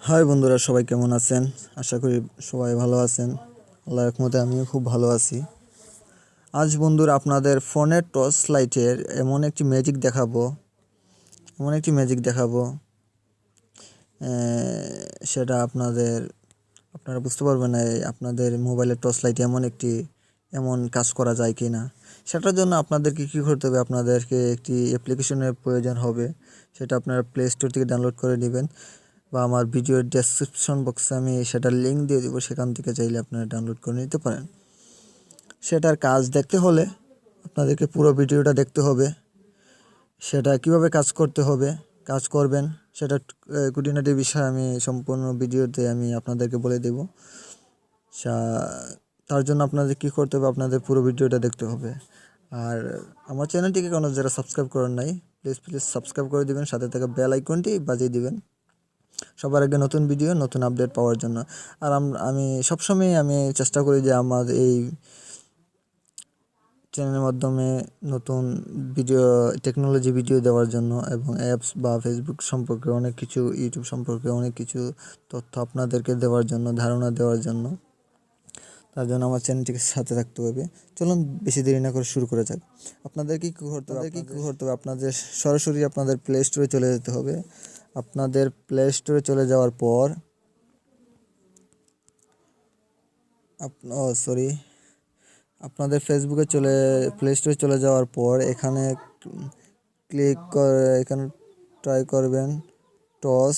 High বন্ধুরা, সবাই কেমন আছেন? আশা করি সবাই ভালো আছেন। আল্লাহর রহমতে আমিও খুব ভালো আছি। আজ বন্ধুরা আপনাদের ফোনের টর্চ লাইটের এমন একটি ম্যাজিক দেখাবো সেটা আপনারা বুঝতে পারবেন না আপনাদের মোবাইলের টর্চ লাইটে এমন কাজ করা যায় কি না। সেটার জন্য আপনাদেরকে কী করতে হবে, আপনাদেরকে একটি অ্যাপ্লিকেশনের প্রয়োজন হবে। সেটা আপনারা প্লে স্টোর থেকে ডাউনলোড করে নেবেন বা আমার ভিডিওর ডেসক্রিপশন বক্সে আমি সেটার লিঙ্ক দিয়ে দেবো, সেখান থেকে চাইলে আপনারা ডাউনলোড করে নিতে পারেন। সেটার কাজ দেখতে হলে আপনাদেরকে পুরো ভিডিওটা দেখতে হবে। সেটা কিভাবে কাজ করবেন সেটা খুঁটিনাটি বিষয় আমি সম্পূর্ণ ভিডিওতে আমি আপনাদেরকে বলে দেব। তার জন্য আপনাদের কী করতে হবে, আপনাদের পুরো ভিডিওটা দেখতে হবে। আর আমার চ্যানেলটিকে কোনো যারা সাবস্ক্রাইব করেন নাই, প্লিজ সাবস্ক্রাইব করে দিবেন, সাথে থাকা বেল আইকনটি বাজিয়ে দিবেন সবার আগে নতুন ভিডিও নতুন আপডেট পাওয়ার জন্য। আর আমি সবসময় চেষ্টা করি যে আমার এই চ্যানেলের মাধ্যমে নতুন ভিডিও টেকনোলজি ভিডিও দেওয়ার জন্য এবং অ্যাপস বা ফেসবুক সম্পর্কে অনেক কিছু, ইউটিউব সম্পর্কে অনেক কিছু তথ্য আপনাদেরকে দেওয়ার জন্য, ধারণা দেওয়ার জন্য। তার জন্য আমার চ্যানেলটিকে সাথে রাখতে হবে। চলুন বেশি দেরি না করে শুরু করা যাক। আপনাদের কি করতে হবে, আপনাদের সরাসরি আপনাদের প্লে স্টোরে চলে যেতে হবে। আপনাদের প্লে স্টোরে চলে যাওয়ার পর আপনাদের প্লে স্টোরে চলে যাওয়ার পর এখানে এখানে ট্রাই করবেন টস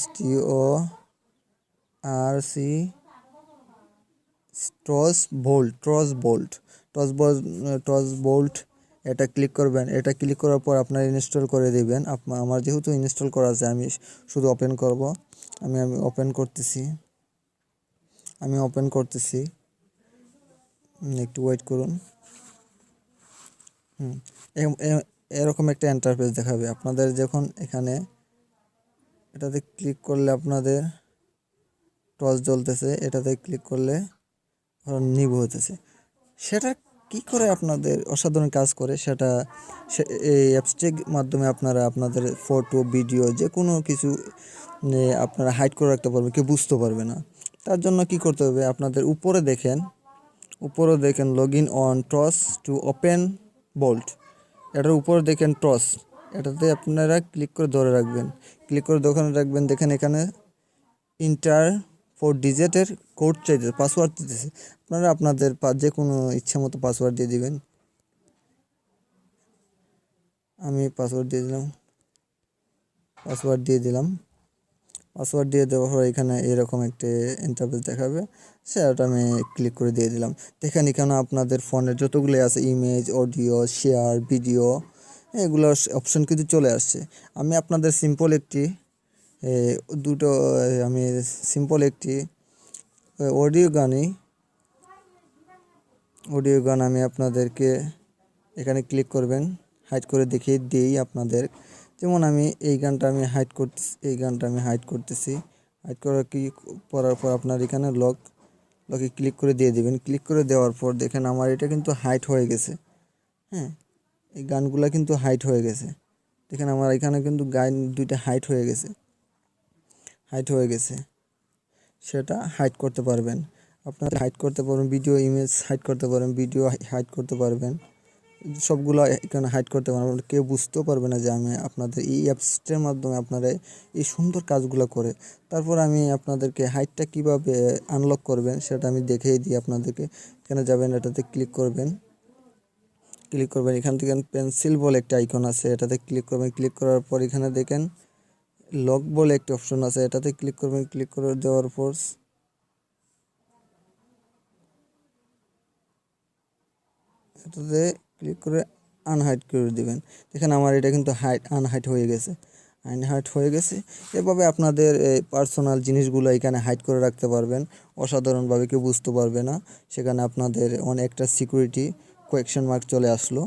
TORC টস বোল্ট এটা ক্লিক করবেন। এটা ক্লিক করার পর আপনার ইনস্টল করে দিবেন। আমার যেহেতু ইনস্টল করা আছে, আমি শুধু ওপেন করব। আমি ওপেন করতেছি। একটু ওয়েট করুন। এরকম একটা ইন্টারফেস দেখাবে। আপনাদের যখন এটাতে ক্লিক করলে আপনাদের টর্চ জ্বলতেছে, এটাতে ক্লিক করলে নিভু হতেছে। সেটা কি করে আপনাদের অসাধারণ কাজ করে, সেটা এই অ্যাপসটির মাধ্যমে আপনারা আপনাদের ফটো ভিডিও যে কোনো কিছু আপনারা হাইড করে রাখতে পারবেন, কেউ বুঝতে পারবে না। তার জন্য কি করতে হবে, আপনাদের উপরে দেখেন log in on toss to open bolt, এটার উপরে দেখেন টস, এটাতে আপনারা ক্লিক করে ধরে রাখবেন। দেখেন এখানে ইন্টার 4 ডিজিটের কোড চাইতেছে, পাসওয়ার্ড চাইতেছে। আপনারা আপনাদের যে কোনো ইচ্ছা মতো পাসওয়ার্ড দিয়ে দিবেন। আমি পাসওয়ার্ড দিয়ে দেওয়ার পর এখানে এরকম একটা ইন্টারফেস দেখাবে, সেটা আমি ক্লিক করে দিয়ে দিলাম। দেখেন এখানে আপনাদের ফোনের যতগুলো আছে ইমেজ, অডিও, শেয়ার, ভিডিও, এগুলো অপশন কিন্তু চলে আসছে। আমি আপনাদের সিম্পল একটি অডিও গান আমি আপনাদেরকে এখানে ক্লিক করবেন, হাইড করে দেখিয়ে দিই আপনাদের। যেমন আমি এই গানটা আমি হাইড করতেছি। হাইড করার পর আপনার এখানে লকে ক্লিক করে দিয়ে দিবেন। ক্লিক করে দেওয়ার পর দেখেন আমার এটা কিন্তু হাইড হয়ে গেছে। হ্যাঁ, এই গানগুলো কিন্তু হাইড হয়ে গেছে। দেখেন আমার এখানে কিন্তু গান দুইটা হাইড হয়ে গেছে। সেটা হাইড করতে পারবেন। আপনারা হাইড করতে পারবেন, ভিডিও, ইমেজ হাইড করতে পারবেন, ভিডিও হাইড করতে পারবেন, সবগুলো এখানে হাইড করতে পারবেন। কেউ বুঝতেও পারবে না যে আমি আপনাদের এই অ্যাপসটার মাধ্যমে আপনারা এই সুন্দর কাজগুলো করে। তারপর আমি আপনাদেরকে হাইডটা কিভাবে আনলক করবেন সেটা আমি দেখিয়ে দিই আপনাদেরকে। এখানে যাবেন, এটাতে ক্লিক করবেন। এখান থেকে পেন্সিল বলে একটা আইকন আছে, এটাতে ক্লিক করবেন। ক্লিক করার পর এখানে দেখেন লক বলে একটা অপশন আছে, এটাতে ক্লিক করবেন। ক্লিক করে দেওয়ার পর এটাতে ক্লিক করে আনহাইড করে দিবেন। দেখেন আমার এটা কিন্তু আনহাইড হয়ে গেছে। এভাবে আপনাদের পার্সোনাল জিনিসগুলো এখানে হাইড করে রাখতে পারবেন অসাধারণভাবে, কেউ বুঝতে পারবে না। সেখানে আপনাদের অনেকটা সিকিউরিটি কোয়েকশন মার্ক চলে আসলো,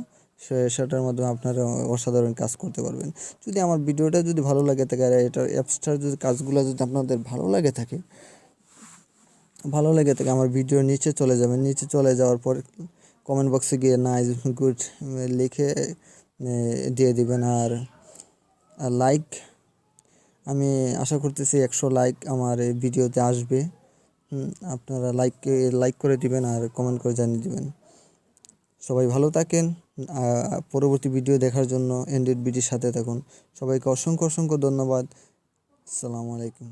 সেটার মাধ্যমে আপনারা অসাধারণ কাজ করতে পারবেন। যদি আমার ভিডিওটা যদি ভালো লাগে থাকে, আর এটার অ্যাপসটার যদি কাজগুলো যদি আপনাদের ভালো লাগে থাকে, আমার ভিডিওর নিচে চলে যাবেন। নিচে চলে যাওয়ার পর কমেন্ট বক্সে গিয়ে নাইস, গুড লিখে দিয়ে দিবেন। আর লাইক আমি আশা করতেছি 100 লাইক আমার এই ভিডিওতে আসবে। আপনারা লাইক করে দিবেন আর কমেন্ট করে জানিয়ে দিবেন। সবাই ভালো থাকেন। পরবর্তী ভিডিও দেখার জন্য এনডেড বিডির সাথে থাকুন। সবাইকে অসংখ্য অসংখ্য ধন্যবাদ। আসসালামু আলাইকুম।